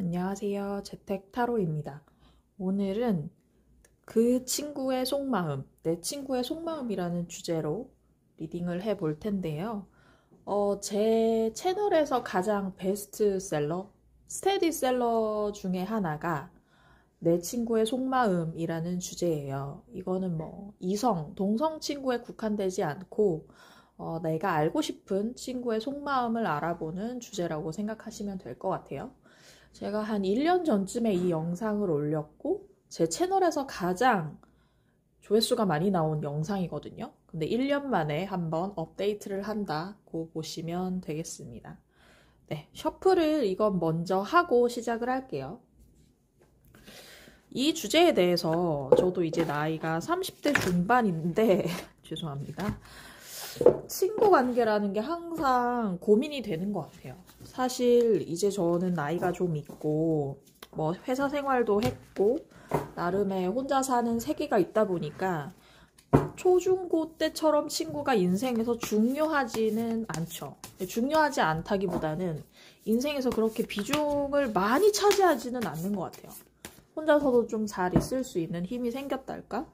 안녕하세요. 재택타로입니다. 오늘은 그 친구의 속마음, 내 친구의 속마음이라는 주제로 리딩을 해볼 텐데요. 제 채널에서 가장 베스트셀러, 스테디셀러 중에 하나가 내 친구의 속마음이라는 주제예요. 이거는 뭐 이성, 동성 친구에 국한되지 않고 내가 알고 싶은 친구의 속마음을 알아보는 주제라고 생각하시면 될 것 같아요. 제가 한 1년 전쯤에 이 영상을 올렸고 제 채널에서 가장 조회수가 많이 나온 영상이거든요. 근데 1년 만에 한번 업데이트를 한다고 보시면 되겠습니다. 네, 셔플을 이건 먼저 하고 시작을 할게요. 이 주제에 대해서 저도 이제 나이가 30대 중반인데 죄송합니다. 친구 관계라는 게 항상 고민이 되는 것 같아요. 사실 이제 저는 나이가 좀 있고 뭐 회사 생활도 했고 나름의 혼자 사는 세계가 있다 보니까 초중고 때처럼 친구가 인생에서 중요하지는 않죠. 중요하지 않다기보다는 인생에서 그렇게 비중을 많이 차지하지는 않는 것 같아요. 혼자서도 좀 잘 있을 수 있는 힘이 생겼달까?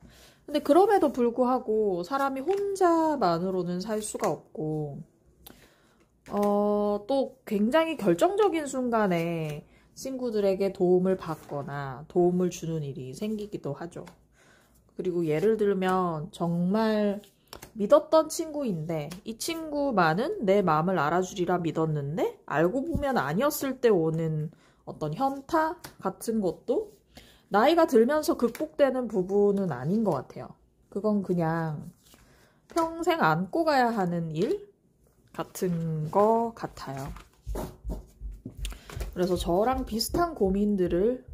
근데 그럼에도 불구하고 사람이 혼자만으로는 살 수가 없고 또 굉장히 결정적인 순간에 친구들에게 도움을 받거나 도움을 주는 일이 생기기도 하죠. 그리고 예를 들면 정말 믿었던 친구인데 이 친구만은 내 마음을 알아주리라 믿었는데 알고 보면 아니었을 때 오는 어떤 현타 같은 것도 나이가 들면서 극복되는 부분은 아닌 것 같아요. 그건 그냥 평생 안고 가야 하는 일 같은 거 같아요. 그래서 저랑 비슷한 고민들을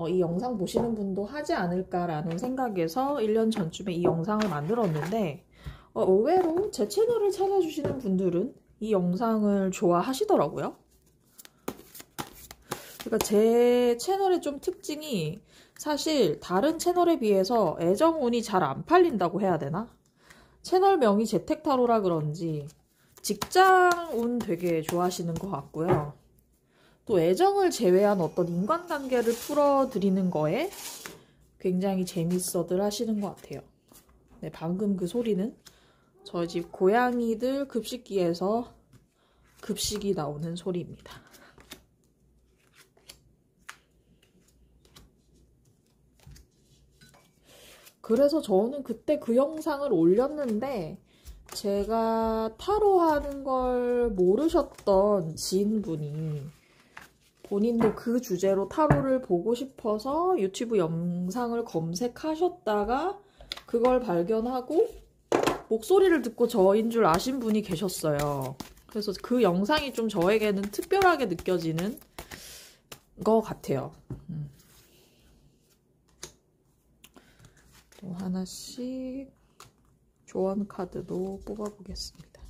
이 영상 보시는 분도 하지 않을까라는 생각에서 1년 전쯤에 이 영상을 만들었는데 의외로 제 채널을 찾아주시는 분들은 이 영상을 좋아하시더라고요. 그러니까 제 채널의 좀 특징이 사실 다른 채널에 비해서 애정운이 잘 안 팔린다고 해야 되나? 채널명이 재택타로라 그런지 직장운 되게 좋아하시는 것 같고요. 또 애정을 제외한 어떤 인간관계를 풀어드리는 거에 굉장히 재밌어들 하시는 것 같아요. 네, 방금 그 소리는 저희 집 고양이들 급식기에서 급식이 나오는 소리입니다. 그래서 저는 그때 그 영상을 올렸는데 제가 타로 하는 걸 모르셨던 지인분이 본인도 그 주제로 타로를 보고 싶어서 유튜브 영상을 검색하셨다가 그걸 발견하고 목소리를 듣고 저인 줄 아신 분이 계셨어요. 그래서 그 영상이 좀 저에게는 특별하게 느껴지는 것 같아요. 또 하나씩 조언 카드도 뽑아보겠습니다.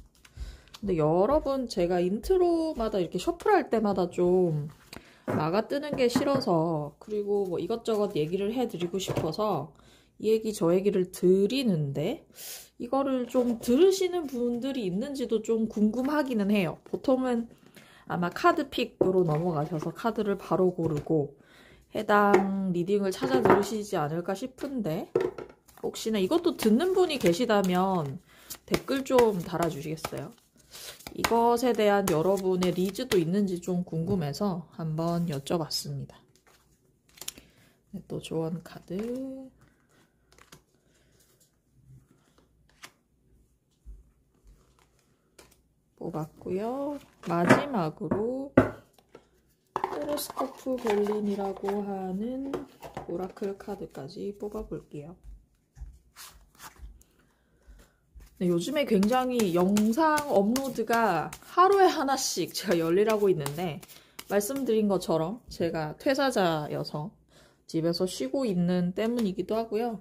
근데 여러분 제가 인트로마다 이렇게 셔플할 때마다 좀 나가 뜨는 게 싫어서 그리고 뭐 이것저것 얘기를 해드리고 싶어서 이 얘기 저 얘기를 드리는데 이거를 좀 들으시는 분들이 있는지도 좀 궁금하기는 해요. 보통은 아마 카드픽으로 넘어가셔서 카드를 바로 고르고 해당 리딩을 찾아 들으시지 않을까 싶은데 혹시나 이것도 듣는 분이 계시다면 댓글 좀 달아주시겠어요? 이것에 대한 여러분의 리즈도 있는지 좀 궁금해서 한번 여쭤봤습니다. 네, 또 조언 카드 뽑았고요. 마지막으로 호로스코프 berlin이라고 하는 오라클 카드까지 뽑아볼게요. 네, 요즘에 굉장히 영상 업로드가 하루에 하나씩 제가 열일하고 있는데 말씀드린 것처럼 제가 퇴사자여서 집에서 쉬고 있는 때문이기도 하고요.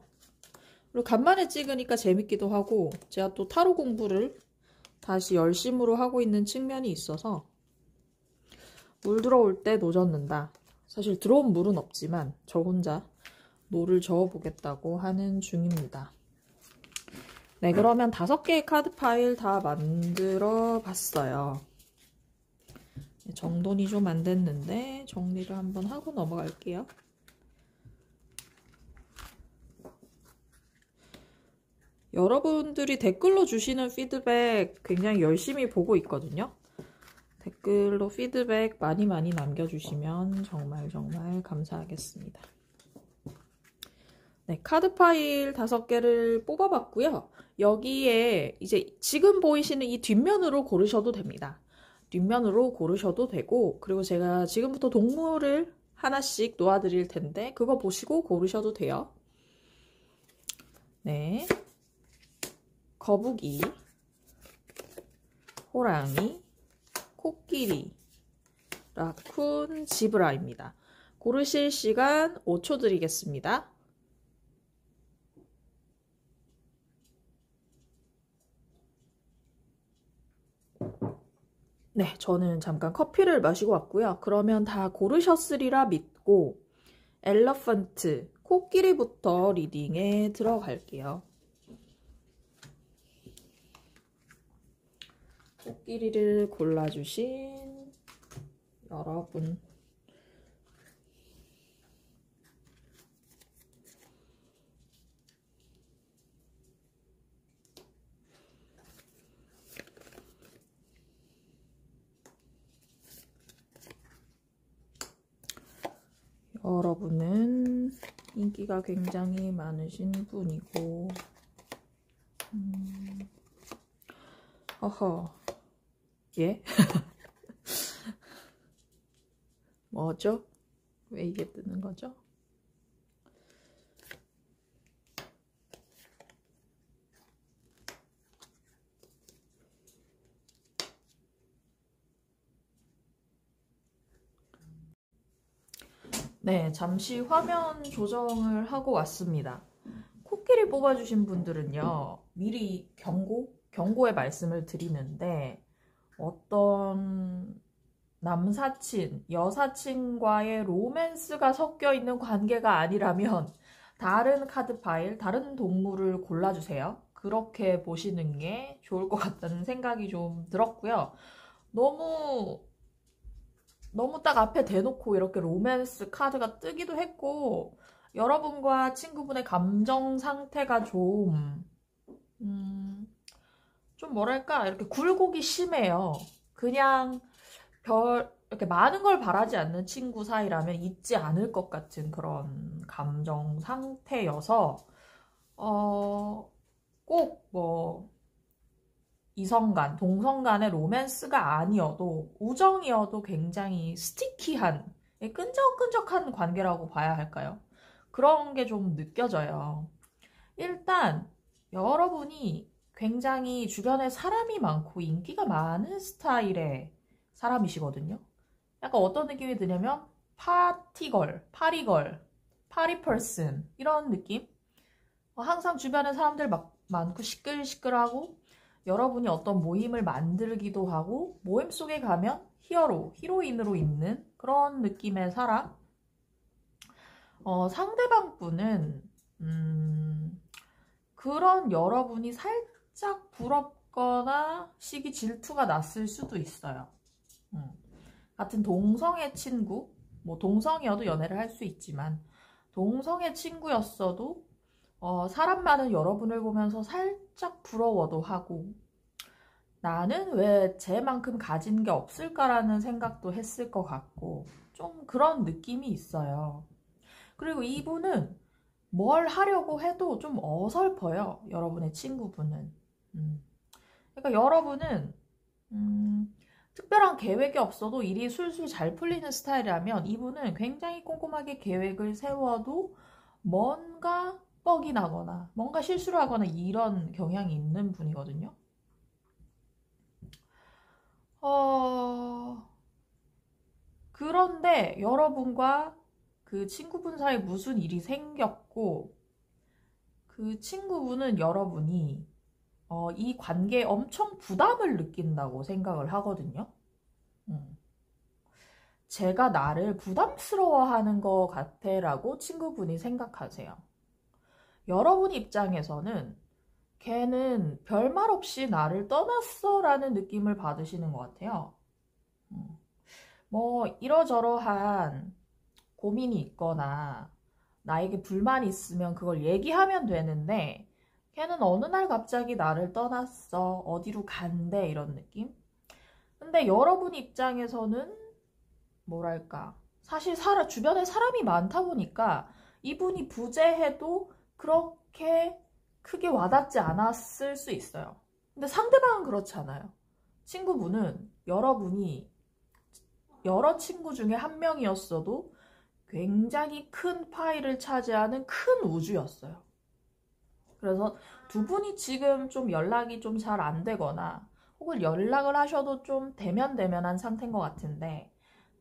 그리고 간만에 찍으니까 재밌기도 하고 제가 또 타로 공부를 다시 열심으로 하고 있는 측면이 있어서 물 들어올 때 노 젓는다. 사실 들어온 물은 없지만 저 혼자 노를 저어보겠다고 하는 중입니다. 네, 그러면 5개의 카드 파일 다 만들어 봤어요. 정돈이 좀 안 됐는데 정리를 한번 하고 넘어갈게요. 여러분들이 댓글로 주시는 피드백 굉장히 열심히 보고 있거든요. 댓글로 피드백 많이 남겨주시면 정말 감사하겠습니다. 네, 카드 파일 5개를 뽑아봤고요. 여기에 이제 지금 보이시는 이 뒷면으로 고르셔도 됩니다. 뒷면으로 고르셔도 되고, 그리고 제가 지금부터 동물을 하나씩 놓아드릴 텐데 그거 보시고 고르셔도 돼요. 네, 거북이, 호랑이, 코끼리, 라쿤, 지브라입니다. 고르실 시간 5초 드리겠습니다. 네, 저는 잠깐 커피를 마시고 왔고요. 그러면 다 고르셨으리라 믿고 엘러펀트, 코끼리부터 리딩에 들어갈게요. 코끼리를 골라주신 여러분, 여러분은 인기가 굉장히 많으신 분이고, 어허, 예? 뭐죠? 왜 이게 뜨는 거죠? 네, 잠시 화면 조정을 하고 왔습니다. 코끼리 뽑아주신 분들은요, 미리 경고의 말씀을 드리는데, 어떤 남사친, 여사친과의 로맨스가 섞여 있는 관계가 아니라면 다른 카드 파일, 다른 동물을 골라주세요. 그렇게 보시는 게 좋을 것 같다는 생각이 좀 들었고요. 너무 딱 앞에 대놓고 이렇게 로맨스 카드가 뜨기도 했고, 여러분과 친구분의 감정 상태가 좀 뭐랄까, 이렇게 굴곡이 심해요. 그냥 이렇게 많은 걸 바라지 않는 친구 사이라면 잊지 않을 것 같은 그런 감정 상태여서, 꼭 뭐, 이성 간, 동성 간의 로맨스가 아니어도, 우정이어도 굉장히 스티키한, 끈적끈적한 관계라고 봐야 할까요? 그런 게 좀 느껴져요. 일단, 여러분이 굉장히 주변에 사람이 많고 인기가 많은 스타일의 사람이시거든요. 약간 어떤 느낌이 드냐면, 파티걸, 파리걸, 파리펄슨, 이런 느낌? 항상 주변에 사람들 많고 시끌시끌하고, 여러분이 어떤 모임을 만들기도 하고 모임 속에 가면 히로인으로 있는 그런 느낌의 사람. 상대방 분은 그런 여러분이 살짝 부럽거나 시기 질투가 났을 수도 있어요. 같은 동성의 친구, 뭐 동성이어도 연애를 할 수 있지만 동성의 친구였어도 사람 많은 여러분을 보면서 살짝 부러워도 하고, 나는 왜 쟤만큼 가진 게 없을까라는 생각도 했을 것 같고, 좀 그런 느낌이 있어요. 그리고 이분은 뭘 하려고 해도 좀 어설퍼요. 여러분의 친구분은. 그러니까 여러분은 특별한 계획이 없어도 일이 술술 잘 풀리는 스타일이라면, 이분은 굉장히 꼼꼼하게 계획을 세워도 뭔가 뻑이 나거나 뭔가 실수를 하거나 이런 경향이 있는 분이거든요. 그런데 여러분과 그 친구분 사이에 무슨 일이 생겼고, 그 친구분은 여러분이 이 관계에 엄청 부담을 느낀다고 생각을 하거든요. 제가 나를 부담스러워하는 것 같아 라고 친구분이 생각하세요. 여러분 입장에서는 걔는 별말 없이 나를 떠났어 라는 느낌을 받으시는 것 같아요. 뭐 이러저러한 고민이 있거나 나에게 불만이 있으면 그걸 얘기하면 되는데 걔는 어느 날 갑자기 나를 떠났어. 어디로 간대 이런 느낌? 근데 여러분 입장에서는 뭐랄까 사실 주변에 사람이 많다 보니까 이분이 부재해도 그렇게 크게 와닿지 않았을 수 있어요. 근데 상대방은 그렇지 않아요. 친구분은 여러분이 여러 친구 중에 한 명이었어도 굉장히 큰 파일을 차지하는 큰 우주였어요. 그래서 두 분이 지금 좀 연락이 좀 잘 안 되거나 혹은 연락을 하셔도 좀 대면대면한 상태인 것 같은데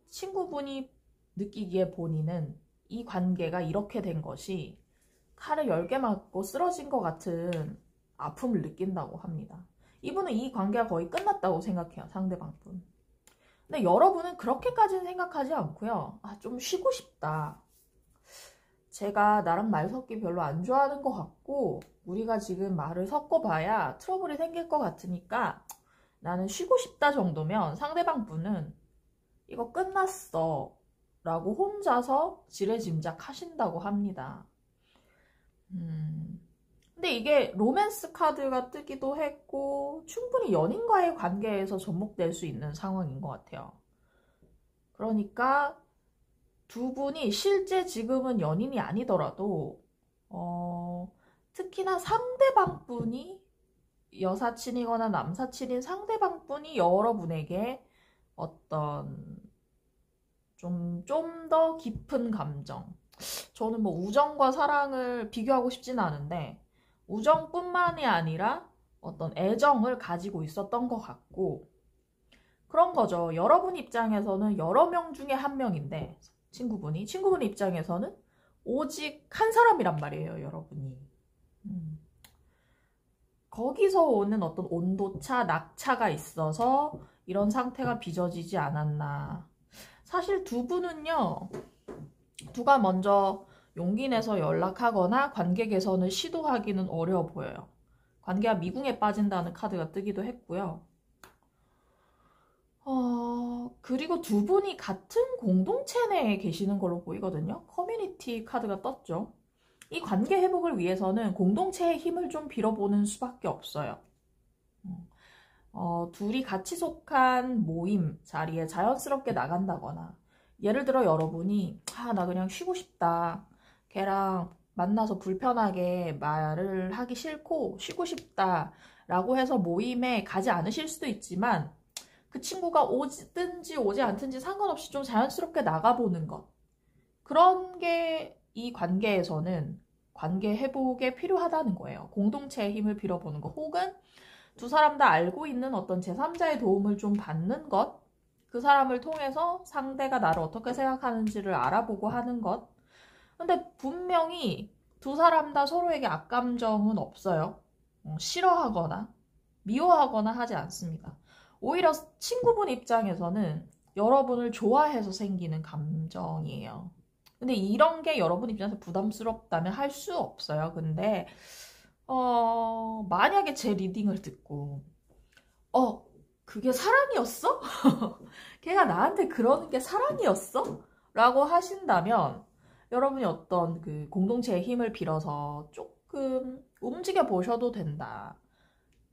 친구분이 느끼기에 본인은 이 관계가 이렇게 된 것이 칼을 10개 맞고 쓰러진 것 같은 아픔을 느낀다고 합니다. 이분은 이 관계가 거의 끝났다고 생각해요. 상대방 분. 근데 여러분은 그렇게까지는 생각하지 않고요. 아, 좀 쉬고 싶다. 제가 나랑 말 섞기 별로 안 좋아하는 것 같고 우리가 지금 말을 섞어봐야 트러블이 생길 것 같으니까 나는 쉬고 싶다 정도면 상대방 분은 이거 끝났어 라고 혼자서 지레짐작 하신다고 합니다. 근데 이게 로맨스 카드가 뜨기도 했고 충분히 연인과의 관계에서 접목될 수 있는 상황인 것 같아요. 그러니까 두 분이 실제 지금은 연인이 아니더라도 특히나 상대방 분이 여사친이거나 남사친인 상대방 분이 여러분에게 어떤 좀 더 깊은 감정, 저는 뭐 우정과 사랑을 비교하고 싶진 않은데 우정뿐만이 아니라 어떤 애정을 가지고 있었던 것 같고 그런 거죠. 여러분 입장에서는 여러 명 중에 한 명인데 친구분 입장에서는 오직 한 사람이란 말이에요. 여러분이. 거기서 오는 어떤 온도차, 낙차가 있어서 이런 상태가 빚어지지 않았나. 사실 두 분은요. 누가 먼저 용기 내서 연락하거나 관계 개선을 시도하기는 어려워 보여요. 관계가 미궁에 빠진다는 카드가 뜨기도 했고요. 그리고 두 분이 같은 공동체 내에 계시는 걸로 보이거든요. 커뮤니티 카드가 떴죠. 이 관계 회복을 위해서는 공동체의 힘을 좀 빌어보는 수밖에 없어요. 둘이 같이 속한 모임 자리에 자연스럽게 나간다거나 예를 들어 여러분이 나 그냥 쉬고 싶다. 걔랑 만나서 불편하게 말을 하기 싫고 쉬고 싶다 라고 해서 모임에 가지 않으실 수도 있지만 그 친구가 오든지 오지 않든지 상관없이 좀 자연스럽게 나가보는 것. 그런 게 이 관계에서는 관계 회복에 필요하다는 거예요. 공동체의 힘을 빌어보는 것 혹은 두 사람 다 알고 있는 어떤 제3자의 도움을 좀 받는 것, 그 사람을 통해서 상대가 나를 어떻게 생각하는지를 알아보고 하는 것. 근데 분명히 두 사람 다 서로에게 악감정은 없어요. 싫어하거나 미워하거나 하지 않습니다. 오히려 친구분 입장에서는 여러분을 좋아해서 생기는 감정이에요. 근데 이런 게 여러분 입장에서 부담스럽다면 할 수 없어요. 근데 만약에 제 리딩을 듣고, 그게 사랑이었어? 걔가 나한테 그러는 게 사랑이었어? 라고 하신다면, 여러분이 어떤 그 공동체의 힘을 빌어서 조금 움직여 보셔도 된다.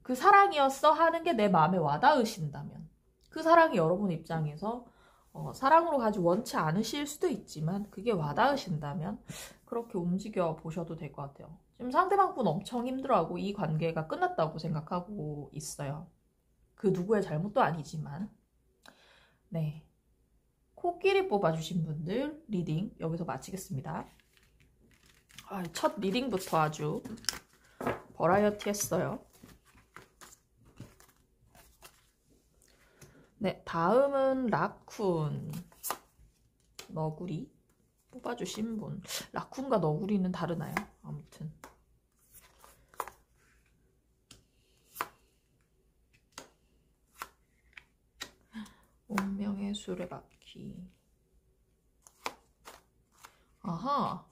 그 사랑이었어? 하는 게 내 마음에 와닿으신다면, 그 사랑이 여러분 입장에서 사랑으로 가지 원치 않으실 수도 있지만, 그게 와닿으신다면, 그렇게 움직여 보셔도 될 것 같아요. 지금 상대방 분 엄청 힘들어하고 이 관계가 끝났다고 생각하고 있어요. 그 누구의 잘못도 아니지만. 네. 코끼리 뽑아주신 분들 리딩 여기서 마치겠습니다. 첫 리딩부터 아주 버라이어티 했어요. 네, 다음은 라쿤 너구리 뽑아주신 분. 라쿤과 너구리는 다르나요? 아무튼 운명의 수레바퀴. 아하.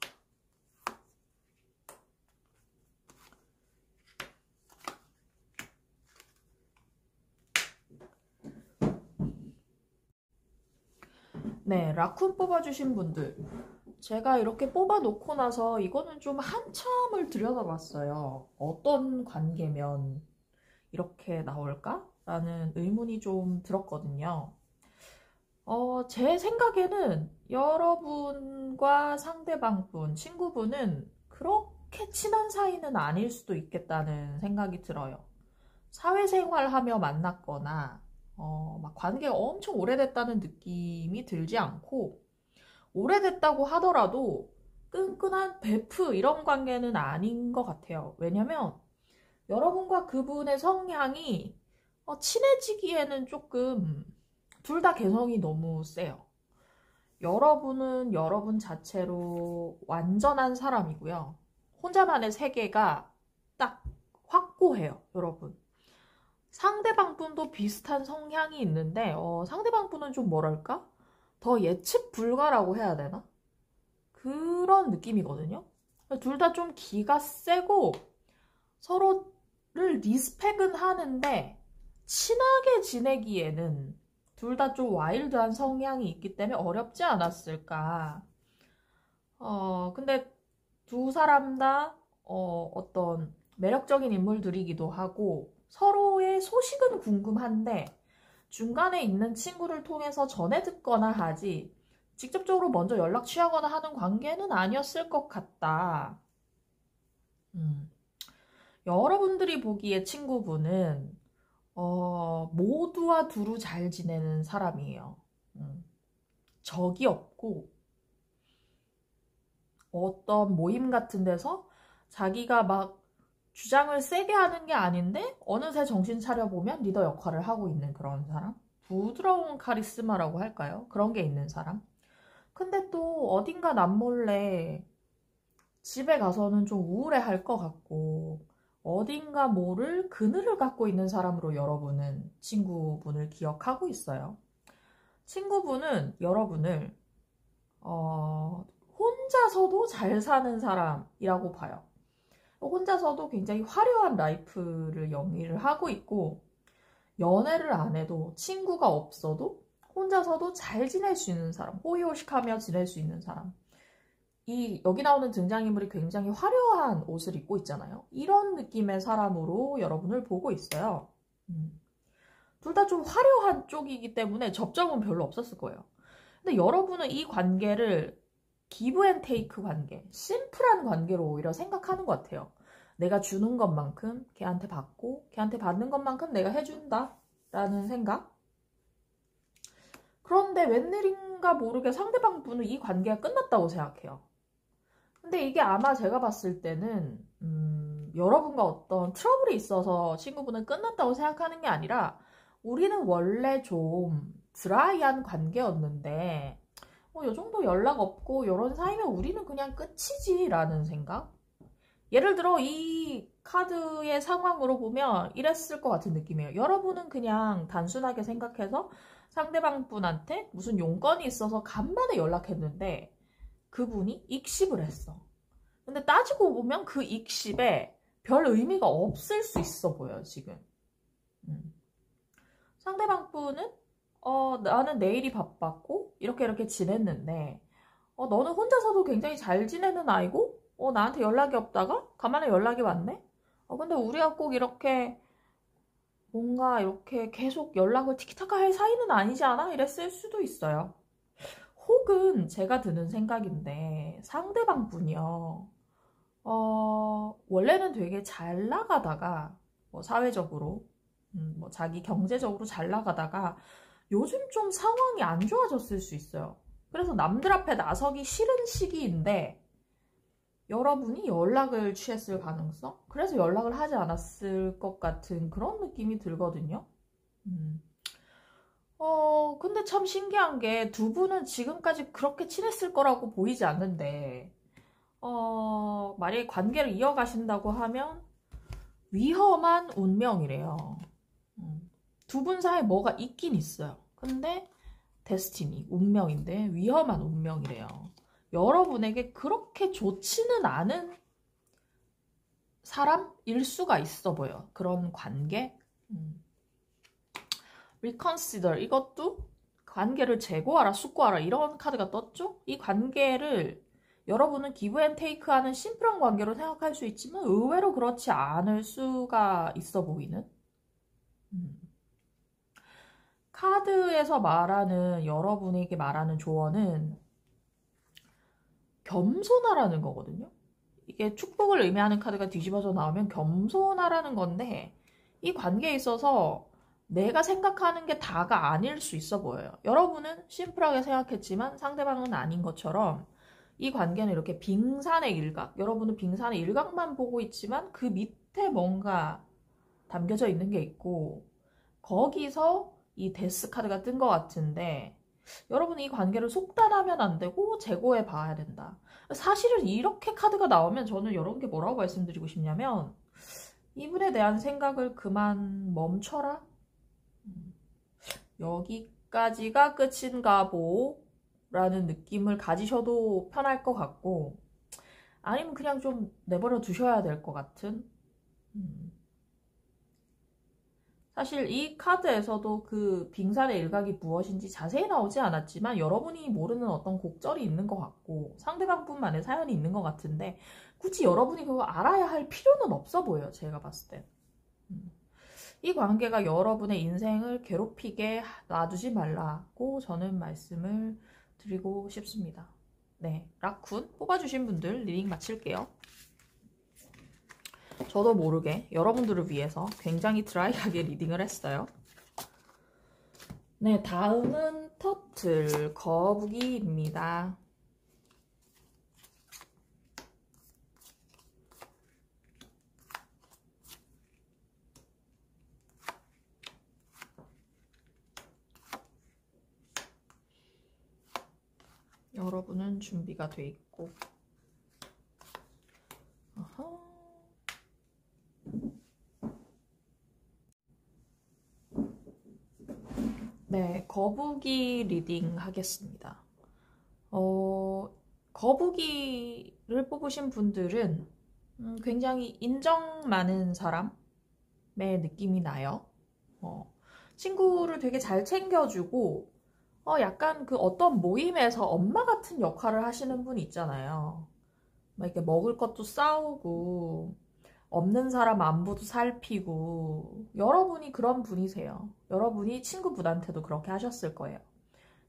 네, 라쿤 뽑아주신 분들. 제가 이렇게 뽑아놓고 나서 이거는 좀 한참을 들여다봤어요. 어떤 관계면 이렇게 나올까? 라는 의문이 좀 들었거든요. 제 생각에는 여러분과 상대방분, 친구분은 그렇게 친한 사이는 아닐 수도 있겠다는 생각이 들어요. 사회생활하며 만났거나, 막 관계가 엄청 오래됐다는 느낌이 들지 않고, 오래됐다고 하더라도 끈끈한 베프 이런 관계는 아닌 것 같아요. 왜냐면 여러분과 그분의 성향이 친해지기에는 조금 둘 다 개성이 너무 세요. 여러분은 여러분 자체로 완전한 사람이고요. 혼자만의 세계가 딱 확고해요, 여러분. 상대방 분도 비슷한 성향이 있는데, 상대방 분은 좀 뭐랄까? 더 예측 불가라고 해야 되나? 그런 느낌이거든요. 둘 다 좀 기가 세고, 서로를 리스펙은 하는데, 친하게 지내기에는 둘 다 좀 와일드한 성향이 있기 때문에 어렵지 않았을까. 근데 두 사람 다 어떤 매력적인 인물들이기도 하고 서로의 소식은 궁금한데 중간에 있는 친구를 통해서 전해 듣거나 하지 직접적으로 먼저 연락 취하거나 하는 관계는 아니었을 것 같다. 여러분들이 보기에 친구분은 모두와 두루 잘 지내는 사람이에요. 적이 없고 어떤 모임 같은 데서 자기가 막 주장을 세게 하는 게 아닌데 어느새 정신 차려보면 리더 역할을 하고 있는 그런 사람? 부드러운 카리스마라고 할까요? 그런 게 있는 사람? 근데 또 어딘가 남몰래 집에 가서는 좀 우울해할 것 같고 어딘가 모를 그늘을 갖고 있는 사람으로 여러분은 친구분을 기억하고 있어요. 친구분은 여러분을 혼자서도 잘 사는 사람이라고 봐요. 혼자서도 굉장히 화려한 라이프를 영위를 하고 있고 연애를 안 해도 친구가 없어도 혼자서도 잘 지낼 수 있는 사람, 호의호식하며 지낼 수 있는 사람. 여기 나오는 등장인물이 굉장히 화려한 옷을 입고 있잖아요. 이런 느낌의 사람으로 여러분을 보고 있어요. 둘 다 좀 화려한 쪽이기 때문에 접점은 별로 없었을 거예요. 근데 여러분은 이 관계를 기브 앤 테이크 관계, 심플한 관계로 오히려 생각하는 것 같아요. 내가 주는 것만큼 걔한테 받고 걔한테 받는 것만큼 내가 해준다 라는 생각. 그런데 웬일인가 모르게 상대방 분은 이 관계가 끝났다고 생각해요. 근데 이게 아마 제가 봤을 때는 여러분과 어떤 트러블이 있어서 친구분은 끝났다고 생각하는 게 아니라 우리는 원래 좀 드라이한 관계였는데 이 정도 연락 없고 이런 사이면 우리는 그냥 끝이지 라는 생각? 예를 들어 이 카드의 상황으로 보면 이랬을 것 같은 느낌이에요. 여러분은 그냥 단순하게 생각해서 상대방 분한테 무슨 용건이 있어서 간만에 연락했는데 그분이 익십을 했어. 근데 따지고 보면 그 익십에 별 의미가 없을 수 있어 보여요, 지금. 상대방 분은 나는 내일이 바빴고 이렇게 지냈는데 너는 혼자서도 굉장히 잘 지내는 아이고 나한테 연락이 없다가 간만에 연락이 왔네? 근데 우리가 꼭 이렇게 뭔가 이렇게 계속 연락을 티키타카 할 사이는 아니지 않아? 이랬을 수도 있어요. 혹은 제가 드는 생각인데 상대방 분이요. 원래는 되게 잘 나가다가 뭐 사회적으로 뭐 자기 경제적으로 잘 나가다가 요즘 좀 상황이 안 좋아졌을 수 있어요. 그래서 남들 앞에 나서기 싫은 시기인데 여러분이 연락을 취했을 가능성? 그래서 연락을 하지 않았을 것 같은 그런 느낌이 들거든요. 근데 참 신기한 게 두 분은 지금까지 그렇게 친했을 거라고 보이지 않는데 만약에 관계를 이어가신다고 하면 위험한 운명이래요. 두 분 사이에 뭐가 있긴 있어요. 근데 데스티니, 운명인데 위험한 운명이래요. 여러분에게 그렇게 좋지는 않은 사람일 수가 있어 보여. 그런 관계. reconsider 이것도 관계를 재고하라, 숙고하라 이런 카드가 떴죠? 이 관계를 여러분은 기브 앤 테이크 하는 심플한 관계로 생각할 수 있지만 의외로 그렇지 않을 수가 있어 보이는 카드에서 말하는 여러분에게 말하는 조언은 겸손하라는 거거든요. 이게 축복을 의미하는 카드가 뒤집어져 나오면 겸손하라는 건데 이 관계에 있어서 내가 생각하는 게 다가 아닐 수 있어 보여요. 여러분은 심플하게 생각했지만 상대방은 아닌 것처럼 이 관계는 이렇게 빙산의 일각, 여러분은 빙산의 일각만 보고 있지만 그 밑에 뭔가 담겨져 있는 게 있고 거기서 이 데스 카드가 뜬 것 같은데 여러분은 이 관계를 속단하면 안 되고 재고해 봐야 된다. 사실은 이렇게 카드가 나오면 저는 여러분께 뭐라고 말씀드리고 싶냐면 이분에 대한 생각을 그만 멈춰라. 여기까지가 끝인가 보 라는 느낌을 가지셔도 편할 것 같고 아니면 그냥 좀 내버려 두셔야 될 것 같은 사실 이 카드에서도 그 빙산의 일각이 무엇인지 자세히 나오지 않았지만 여러분이 모르는 어떤 곡절이 있는 것 같고 상대방뿐만의 사연이 있는 것 같은데 굳이 여러분이 그거 알아야 할 필요는 없어 보여요. 제가 봤을 땐. 이 관계가 여러분의 인생을 괴롭히게 놔두지 말라고 저는 말씀을 드리고 싶습니다. 네, 라쿤 뽑아주신 분들 리딩 마칠게요. 저도 모르게 여러분들을 위해서 굉장히 드라이하게 리딩을 했어요. 네, 다음은 터틀 거북이입니다. 여러분은 준비가 돼 있고 네, 거북이 리딩 하겠습니다. 거북이를 뽑으신 분들은 굉장히 인정 많은 사람의 느낌이 나요. 친구를 되게 잘 챙겨주고 약간 그 어떤 모임에서 엄마 같은 역할을 하시는 분 있잖아요. 막 이렇게 먹을 것도 싸우고 없는 사람 안부도 살피고 여러분이 그런 분이세요. 여러분이 친구분한테도 그렇게 하셨을 거예요.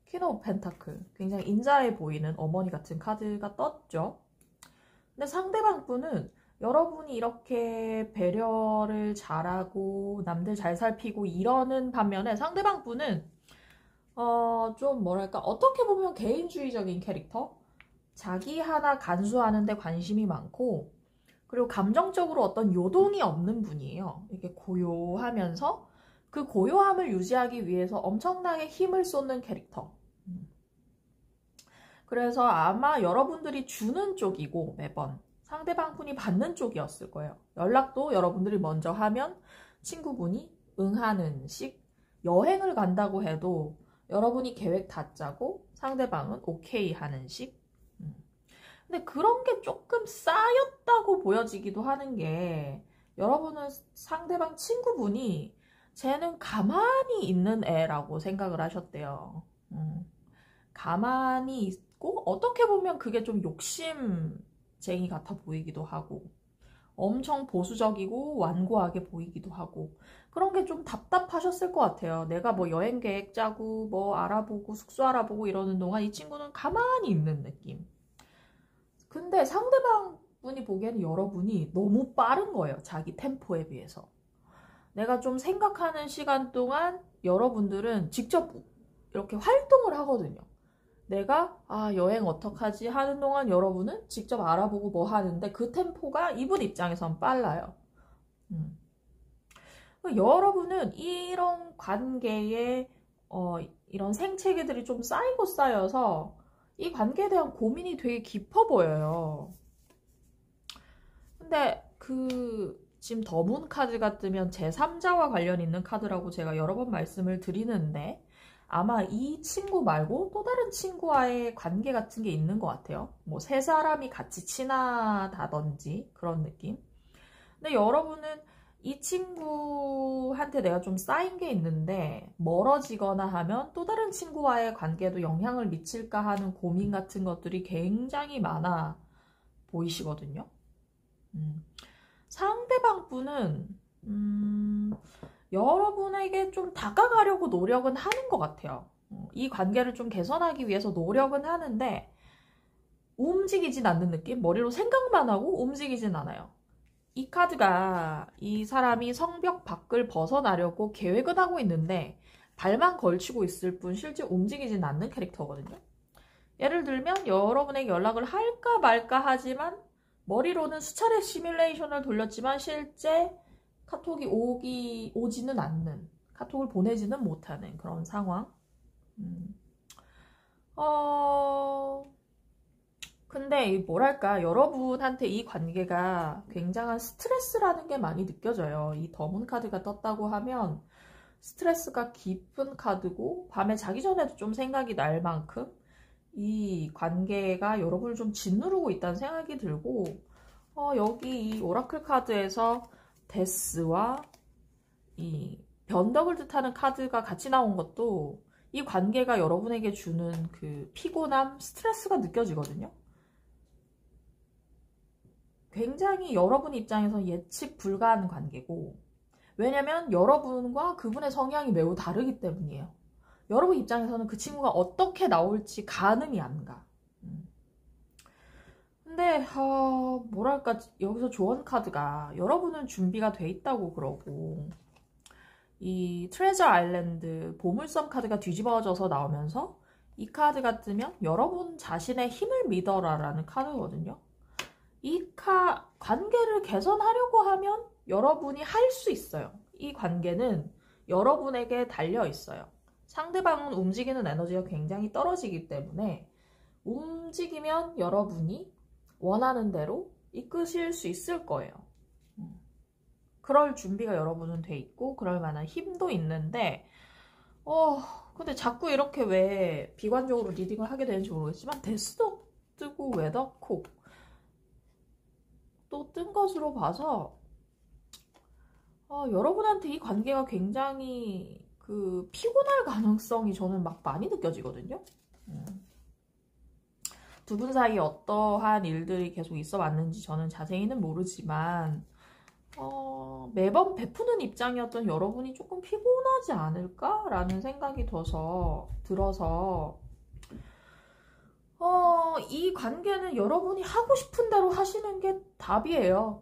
퀸 오브 펜타클 굉장히 인자해 보이는 어머니 같은 카드가 떴죠. 근데 상대방 분은 여러분이 이렇게 배려를 잘하고 남들 잘 살피고 이러는 반면에 상대방 분은 좀 뭐랄까 어떻게 보면 개인주의적인 캐릭터? 자기 하나 간수하는데 관심이 많고 그리고 감정적으로 어떤 요동이 없는 분이에요. 이렇게 고요하면서 그 고요함을 유지하기 위해서 엄청나게 힘을 쏟는 캐릭터. 그래서 아마 여러분들이 주는 쪽이고 매번 상대방 분이 받는 쪽이었을 거예요. 연락도 여러분들이 먼저 하면 친구분이 응하는 식. 여행을 간다고 해도 여러분이 계획 다 짜고 상대방은 오케이 하는 식. 근데 그런 게 조금 쌓였다고 보여지기도 하는 게 여러분은 상대방 친구분이 쟤는 가만히 있는 애라고 생각을 하셨대요. 가만히 있고 어떻게 보면 그게 좀 욕심쟁이 같아 보이기도 하고 엄청 보수적이고 완고하게 보이기도 하고 그런 게 좀 답답하셨을 것 같아요. 내가 뭐 여행 계획 짜고 뭐 알아보고 숙소 알아보고 이러는 동안 이 친구는 가만히 있는 느낌. 근데 상대방 분이 보기에는 여러분이 너무 빠른 거예요. 자기 템포에 비해서. 내가 좀 생각하는 시간 동안 여러분들은 직접 이렇게 활동을 하거든요. 내가 여행 어떡하지 하는 동안 여러분은 직접 알아보고 뭐 하는데 그 템포가 이분 입장에선 빨라요. 여러분은 이런 관계에 이런 생채기들이 좀 쌓이고 쌓여서 이 관계에 대한 고민이 되게 깊어 보여요. 근데 지금 더문 카드가 뜨면 제3자와 관련 있는 카드라고 제가 여러 번 말씀을 드리는데 아마 이 친구 말고 또 다른 친구와의 관계 같은 게 있는 것 같아요. 뭐 세 사람이 같이 친하다든지 그런 느낌. 근데 여러분은 이 친구한테 내가 좀 쌓인 게 있는데 멀어지거나 하면 또 다른 친구와의 관계에도 영향을 미칠까 하는 고민 같은 것들이 굉장히 많아 보이시거든요. 상대방 분은 여러분에게 좀 다가가려고 노력은 하는 것 같아요. 이 관계를 좀 개선하기 위해서 노력은 하는데 움직이진 않는 느낌? 머리로 생각만 하고 움직이진 않아요. 이 카드가 이 사람이 성벽 밖을 벗어나려고 계획은 하고 있는데 발만 걸치고 있을 뿐 실제 움직이진 않는 캐릭터거든요. 예를 들면 여러분에게 연락을 할까 말까 하지만 머리로는 수차례 시뮬레이션을 돌렸지만 실제 카톡이 오지는 않는, 카톡을 보내지는 못하는 그런 상황. 근데 뭐랄까, 여러분한테 이 관계가 굉장한 스트레스라는 게 많이 느껴져요. 이 더문 카드가 떴다고 하면 스트레스가 깊은 카드고 밤에 자기 전에도 좀 생각이 날 만큼 이 관계가 여러분을 좀 짓누르고 있다는 생각이 들고, 여기 이 오라클 카드에서 데스와 이 변덕을 뜻하는 카드가 같이 나온 것도 이 관계가 여러분에게 주는 그 피곤함, 스트레스가 느껴지거든요. 굉장히 여러분 입장에서 예측 불가한 관계고, 왜냐면 여러분과 그분의 성향이 매우 다르기 때문이에요. 여러분 입장에서는 그 친구가 어떻게 나올지 가늠이 안 가. 근데 뭐랄까, 여기서 조언 카드가 여러분은 준비가 돼 있다고 그러고, 이 트레저 아일랜드 보물섬 카드가 뒤집어져서 나오면서 이 카드가 뜨면 여러분 자신의 힘을 믿어라 라는 카드거든요. 이 관계를 개선하려고 하면 여러분이 할 수 있어요. 이 관계는 여러분에게 달려 있어요. 상대방은 움직이는 에너지가 굉장히 떨어지기 때문에 움직이면 여러분이 원하는 대로 이끄실 수 있을 거예요. 그럴 준비가 여러분은 돼 있고 그럴 만한 힘도 있는데 근데 자꾸 이렇게 왜 비관적으로 리딩을 하게 되는지 모르겠지만 데스도 뜨고 웨더콕 또 뜬 것으로 봐서 여러분한테 이 관계가 굉장히 그 피곤할 가능성이 저는 막 많이 느껴지거든요. 두 분 사이에 어떠한 일들이 계속 있어 왔는지 저는 자세히는 모르지만 매번 베푸는 입장이었던 여러분이 조금 피곤하지 않을까라는 생각이 들어서 이 관계는 여러분이 하고 싶은 대로 하시는 게 답이에요.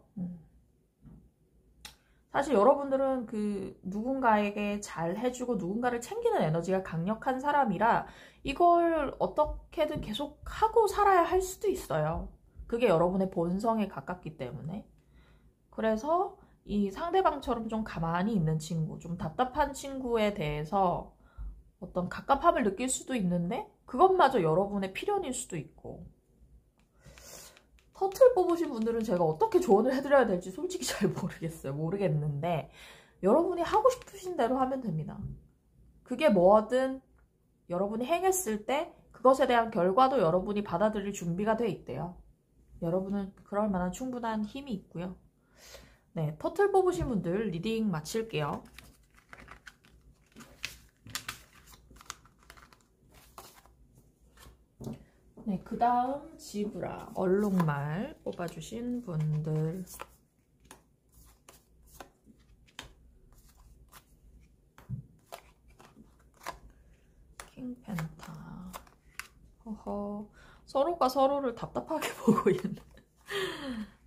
사실 여러분들은 그 누군가에게 잘 해주고 누군가를 챙기는 에너지가 강력한 사람이라 이걸 어떻게든 계속 하고 살아야 할 수도 있어요. 그게 여러분의 본성에 가깝기 때문에. 그래서 이 상대방처럼 좀 가만히 있는 친구, 좀 답답한 친구에 대해서 어떤 갑갑함을 느낄 수도 있는데 그것마저 여러분의 필연일 수도 있고, 터틀 뽑으신 분들은 제가 어떻게 조언을 해드려야 될지 솔직히 잘 모르겠는데 여러분이 하고 싶으신 대로 하면 됩니다. 그게 뭐든 여러분이 행했을 때 그것에 대한 결과도 여러분이 받아들일 준비가 돼 있대요. 여러분은 그럴 만한 충분한 힘이 있고요. 네, 터틀 뽑으신 분들 리딩 마칠게요. 네, 그 다음 지브라, 얼룩말 뽑아주신 분들. 킹펜타. 허허, 서로가 서로를 답답하게 보고 있는.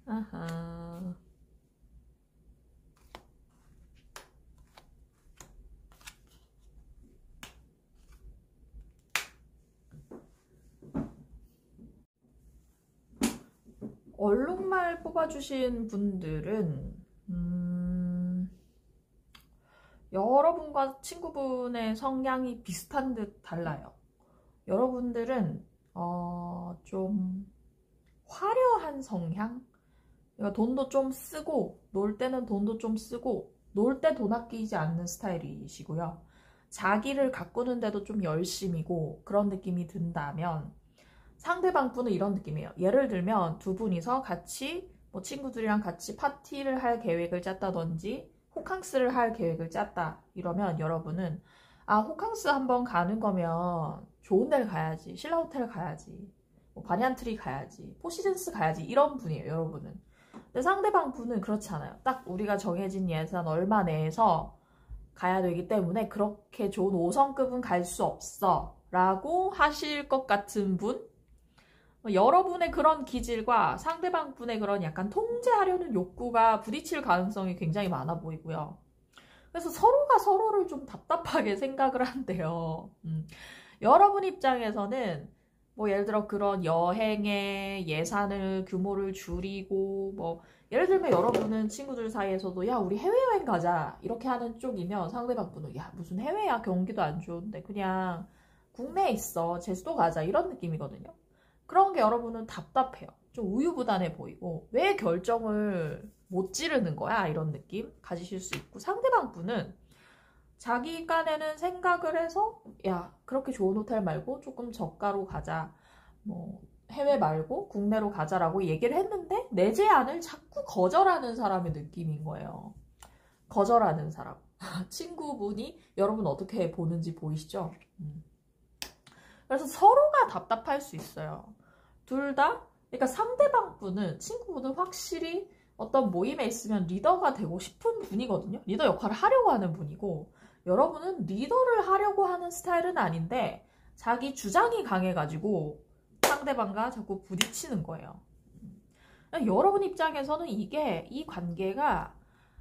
아하. 얼룩말 뽑아주신 분들은 여러분과 친구분의 성향이 비슷한 듯 달라요. 여러분들은 좀 화려한 성향? 그러니까 돈도 좀 쓰고 놀 때는 돈도 좀 쓰고 놀 때 돈 아끼지 않는 스타일이시고요. 자기를 가꾸는데도 좀 열심이고 그런 느낌이 든다면 상대방 분은 이런 느낌이에요. 예를 들면 두 분이서 같이 뭐 친구들이랑 같이 파티를 할 계획을 짰다든지 호캉스를 할 계획을 짰다 이러면 여러분은 아, 호캉스 한번 가는 거면 좋은 데를 가야지, 신라 호텔 가야지, 뭐 바니안트리 가야지, 포시즌스 가야지 이런 분이에요, 여러분은. 근데 상대방 분은 그렇지 않아요. 딱 우리가 정해진 예산 얼마 내에서 가야 되기 때문에 그렇게 좋은 5성급은 갈 수 없어 라고 하실 것 같은 분, 여러분의 그런 기질과 상대방 분의 그런 약간 통제하려는 욕구가 부딪힐 가능성이 굉장히 많아 보이고요. 그래서 서로가 서로를 좀 답답하게 생각을 한대요. 여러분 입장에서는 뭐 예를 들어 그런 여행의 예산을 규모를 줄이고 뭐 예를 들면 여러분은 친구들 사이에서도 야 우리 해외여행 가자 이렇게 하는 쪽이면 상대방 분은 야 무슨 해외야 경기도 안 좋은데 그냥 국내에 있어 제주도 가자 이런 느낌이거든요. 그런 게 여러분은 답답해요. 좀 우유부단해 보이고 왜 결정을 못 지르는 거야 이런 느낌 가지실 수 있고 상대방 분은 자기가 내는 생각을 해서 야 그렇게 좋은 호텔 말고 조금 저가로 가자 뭐 해외 말고 국내로 가자라고 얘기를 했는데 내 제안을 자꾸 거절하는 사람의 느낌인 거예요. 거절하는 사람. 친구분이 여러분 어떻게 보는지 보이시죠? 그래서 서로가 답답할 수 있어요. 둘 다, 그러니까 상대방 분은, 친구분은 확실히 어떤 모임에 있으면 리더가 되고 싶은 분이거든요. 리더 역할을 하려고 하는 분이고, 여러분은 리더를 하려고 하는 스타일은 아닌데, 자기 주장이 강해가지고 상대방과 자꾸 부딪히는 거예요. 여러분 입장에서는 이 관계가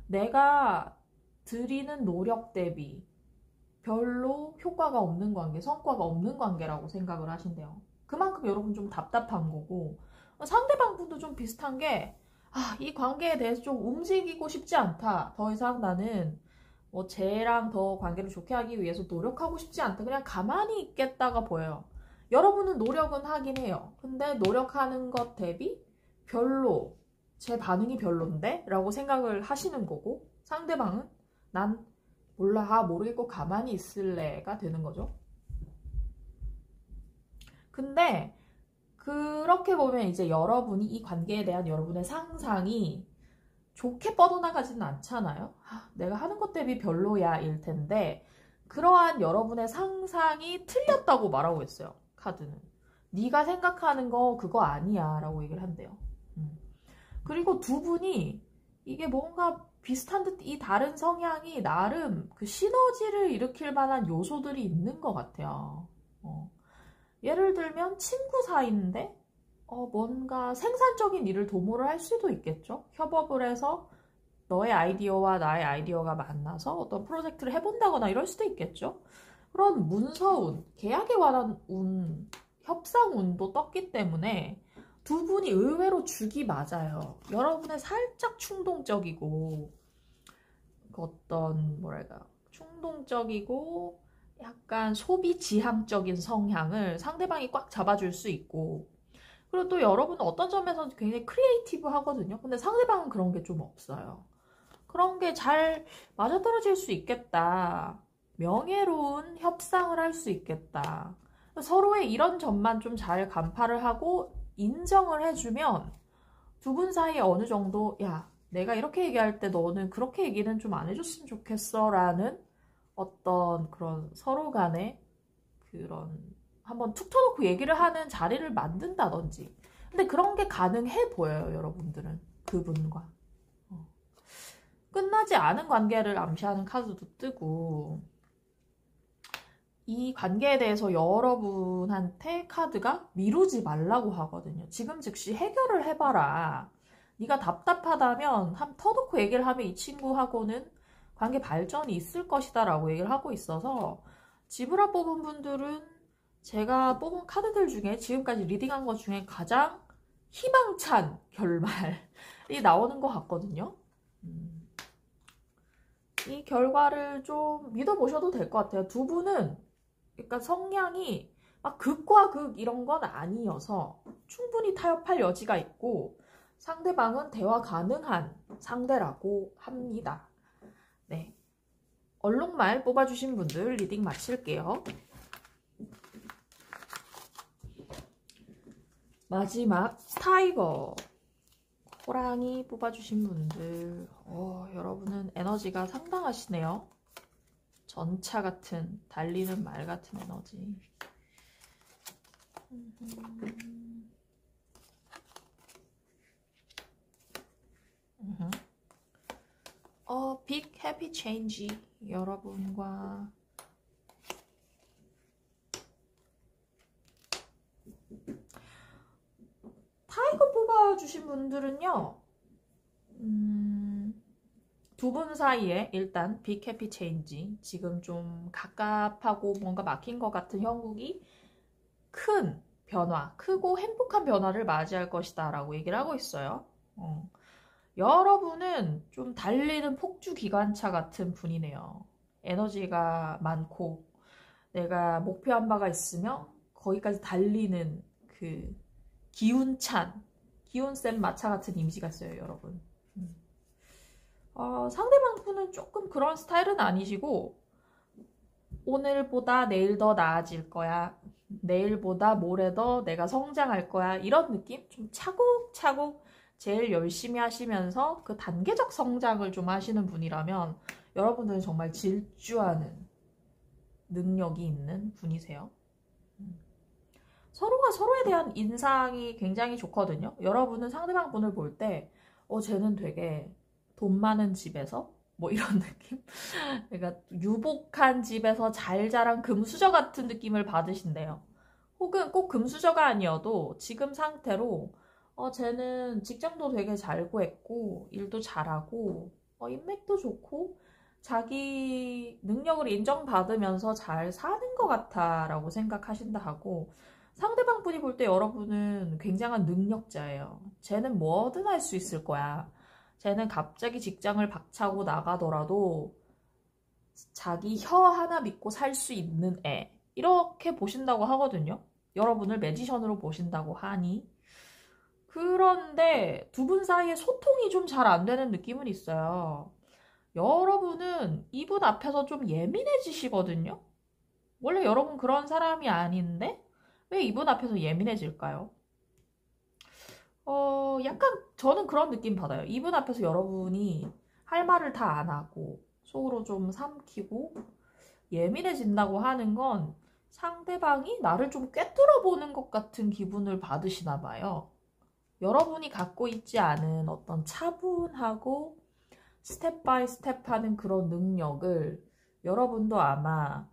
내가 들이는 노력 대비 별로 효과가 없는 관계, 성과가 없는 관계라고 생각을 하신대요. 그만큼 여러분 좀 답답한 거고 상대방 분도 좀 비슷한 게 이 관계에 대해서 좀 움직이고 싶지 않다. 더 이상 나는 뭐 쟤랑 더 관계를 좋게 하기 위해서 노력하고 싶지 않다. 그냥 가만히 있겠다가 보여요. 여러분은 노력은 하긴 해요. 근데 노력하는 것 대비 별로 제 반응이 별론데? 라고 생각을 하시는 거고 상대방은 난 몰라 모르겠고 가만히 있을래가 되는 거죠. 근데 그렇게 보면 이제 여러분이 이 관계에 대한 여러분의 상상이 좋게 뻗어나가지는 않잖아요. 내가 하는 것 대비 별로야 일 텐데 그러한 여러분의 상상이 틀렸다고 말하고 있어요. 카드는. 네가 생각하는 거 그거 아니야 라고 얘기를 한대요. 그리고 두 분이 이게 뭔가 비슷한 듯 이 다른 성향이 나름 그 시너지를 일으킬 만한 요소들이 있는 것 같아요. 예를 들면 친구 사이인데 뭔가 생산적인 일을 도모를 할 수도 있겠죠. 협업을 해서 너의 아이디어와 나의 아이디어가 만나서 어떤 프로젝트를 해본다거나 이럴 수도 있겠죠. 그런 문서운, 계약에 관한 운, 협상운도 떴기 때문에 두 분이 의외로 죽이 맞아요. 여러분의 살짝 충동적이고 어떤 뭐랄까 충동적이고 약간 소비 지향적인 성향을 상대방이 꽉 잡아줄 수 있고 그리고 또 여러분은 어떤 점에서는 굉장히 크리에이티브 하거든요. 근데 상대방은 그런 게 좀 없어요. 그런 게 잘 맞아떨어질 수 있겠다. 명예로운 협상을 할 수 있겠다. 서로의 이런 점만 좀 잘 간파를 하고 인정을 해주면 두 분 사이에 어느 정도 야 내가 이렇게 얘기할 때 너는 그렇게 얘기는 좀 안 해줬으면 좋겠어 라는 어떤 그런 서로 간의 그런 한번 툭 터놓고 얘기를 하는 자리를 만든다든지 근데 그런 게 가능해 보여요 여러분들은 그분과 끝나지 않은 관계를 암시하는 카드도 뜨고 이 관계에 대해서 여러분한테 카드가 미루지 말라고 하거든요. 지금 즉시 해결을 해봐라. 네가 답답하다면 한 터놓고 얘기를 하면 이 친구하고는 관계 발전이 있을 것이다 라고 얘기를 하고 있어서 지브라 뽑은 분들은 제가 뽑은 카드들 중에 지금까지 리딩한 것 중에 가장 희망찬 결말이 나오는 것 같거든요. 이 결과를 좀 믿어보셔도 될 것 같아요. 두 분은 그러니까 성향이 막 극과 극 이런 건 아니어서 충분히 타협할 여지가 있고 상대방은 대화 가능한 상대라고 합니다. 네, 얼룩말 뽑아주신 분들 리딩 마칠게요. 마지막 타이거 호랑이 뽑아주신 분들, 여러분은 에너지가 상당하시네요. 전차 같은, 달리는 말 같은 에너지. 빅 해피 체인지 여러분과 타이거 뽑아주신 분들은요, 두 분 사이에 일단 빅 해피 체인지, 지금 좀 갑갑하고 뭔가 막힌 것 같은 형국이 큰 변화, 크고 행복한 변화를 맞이할 것이다 라고 얘기를 하고 있어요. 여러분은 좀 달리는 폭주 기관차 같은 분이네요. 에너지가 많고 내가 목표한 바가 있으면 거기까지 달리는 그 기운찬, 기운센 마차 같은 이미지가 있어요, 여러분. 상대방 분은 조금 그런 스타일은 아니시고, 오늘보다 내일 더 나아질 거야, 내일보다 모레 더 내가 성장할 거야, 이런 느낌? 좀 차곡차곡 제일 열심히 하시면서 그 단계적 성장을 좀 하시는 분이라면 여러분들은 정말 질주하는 능력이 있는 분이세요. 서로가 서로에 대한 인상이 굉장히 좋거든요. 여러분은 상대방 분을 볼 때 쟤는 되게 돈 많은 집에서 뭐 이런 느낌? 그러니까 유복한 집에서 잘 자란 금수저 같은 느낌을 받으신대요. 혹은 꼭 금수저가 아니어도 지금 상태로 쟤는 직장도 되게 잘 구했고 일도 잘하고 인맥도 좋고 자기 능력을 인정받으면서 잘 사는 것 같아 라고 생각하신다 하고, 상대방 분이 볼 때 여러분은 굉장한 능력자예요. 쟤는 뭐든 할 수 있을 거야. 쟤는 갑자기 직장을 박차고 나가더라도 자기 혀 하나 믿고 살 수 있는 애, 이렇게 보신다고 하거든요. 여러분을 매지션으로 보신다고 하니. 그런데 두 분 사이에 소통이 좀 잘 안 되는 느낌은 있어요. 여러분은 이분 앞에서 좀 예민해지시거든요. 원래 여러분 그런 사람이 아닌데 왜 이분 앞에서 예민해질까요? 약간 저는 그런 느낌 받아요. 이분 앞에서 여러분이 할 말을 다 안 하고 속으로 좀 삼키고 예민해진다고 하는 건 상대방이 나를 좀 꿰뚫어 보는 것 같은 기분을 받으시나 봐요. 여러분이 갖고 있지 않은 어떤 차분하고 스텝 바이 스텝 하는 그런 능력을 여러분도 아마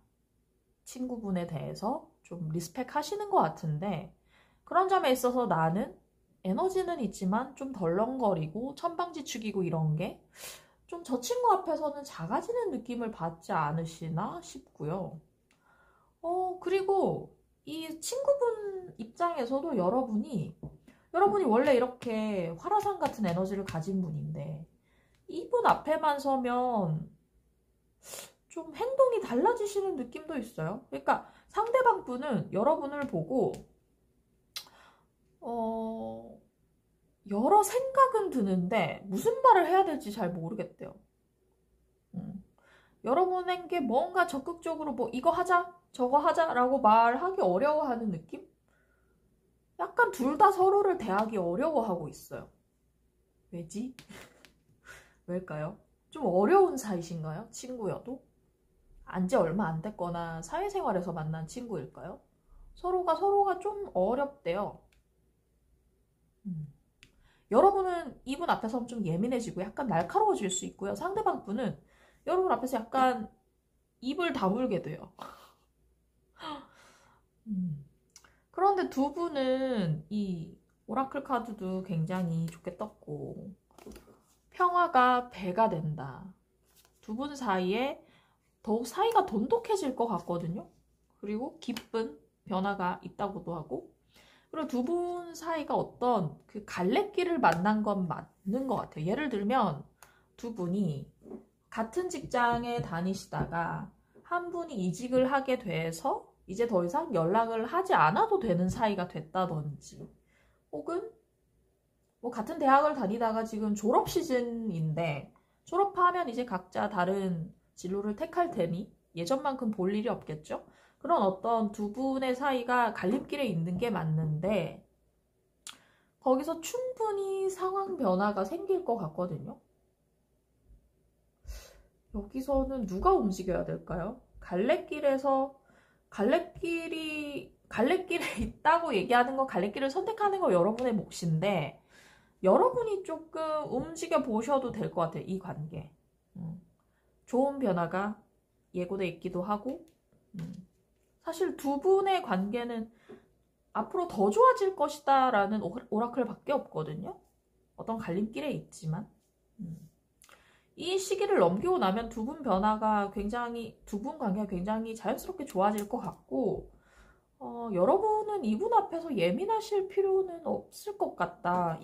친구분에 대해서 좀 리스펙 하시는 것 같은데, 그런 점에 있어서 나는 에너지는 있지만 좀 덜렁거리고 천방지축이고 이런 게 좀 저 친구 앞에서는 작아지는 느낌을 받지 않으시나 싶고요. 그리고 이 친구분 입장에서도 여러분이 원래 이렇게 화라산 같은 에너지를 가진 분인데 이분 앞에만 서면 좀 행동이 달라지시는 느낌도 있어요. 그러니까 상대방 분은 여러분을 보고 여러 생각은 드는데 무슨 말을 해야 될지 잘 모르겠대요. 여러분에게 뭔가 적극적으로 뭐 이거 하자 저거 하자 라고 말하기 어려워하는 느낌? 약간 둘 다 서로를 대하기 어려워하고 있어요. 왜지? 왜일까요? 좀 어려운 사이신가요? 친구여도? 안지 얼마 안 됐거나 사회생활에서 만난 친구일까요? 서로가 좀 어렵대요. 여러분은 이분 앞에서 좀 예민해지고 약간 날카로워질 수 있고요. 상대방 분은 여러분 앞에서 약간 입을 다물게 돼요. 그런데 두 분은 이 오라클 카드도 굉장히 좋게 떴고 평화가 배가 된다. 두 분 사이에 더욱 사이가 돈독해질 것 같거든요. 그리고 기쁜 변화가 있다고도 하고, 그리고 두 분 사이가 어떤 그 갈래길을 만난 건 맞는 것 같아요. 예를 들면 두 분이 같은 직장에 다니시다가 한 분이 이직을 하게 돼서 이제 더 이상 연락을 하지 않아도 되는 사이가 됐다든지, 혹은 뭐 같은 대학을 다니다가 지금 졸업 시즌인데 졸업하면 이제 각자 다른 진로를 택할 테니 예전만큼 볼 일이 없겠죠? 그런 어떤 두 분의 사이가 갈림길에 있는 게 맞는데 더 거기서 충분히 상황 변화가 생길 것 같거든요. 여기서는 누가 움직여야 될까요? 갈래길에 있다고 얘기하는 거, 갈래길을 선택하는 거 여러분의 몫인데, 여러분이 조금 움직여 보셔도 될 것 같아요. 이 관계. 좋은 변화가 예고돼 있기도 하고, 사실 두 분의 관계는 앞으로 더 좋아질 것이다 라는 오라클밖에 없거든요. 어떤 갈림길에 있지만. 이 시기를 넘기고 나면 두 분 관계가 굉장히 자연스럽게 좋아질 것 같고, 여러분은 이분 앞에서 예민하실 필요는 없을 것 같다.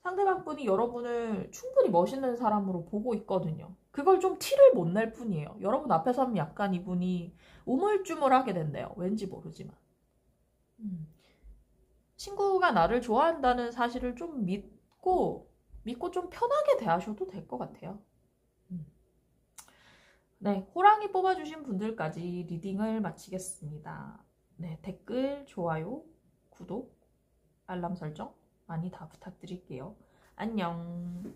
상대방 분이 여러분을 충분히 멋있는 사람으로 보고 있거든요. 그걸 좀 티를 못 낼 뿐이에요. 여러분 앞에서 하면 약간 이분이 우물쭈물하게 된대요. 왠지 모르지만. 친구가 나를 좋아한다는 사실을 좀 믿고 좀 편하게 대하셔도 될 것 같아요. 네, 호랑이 뽑아주신 분들까지 리딩을 마치겠습니다. 네, 댓글, 좋아요, 구독, 알람 설정 많이 다 부탁드릴게요. 안녕.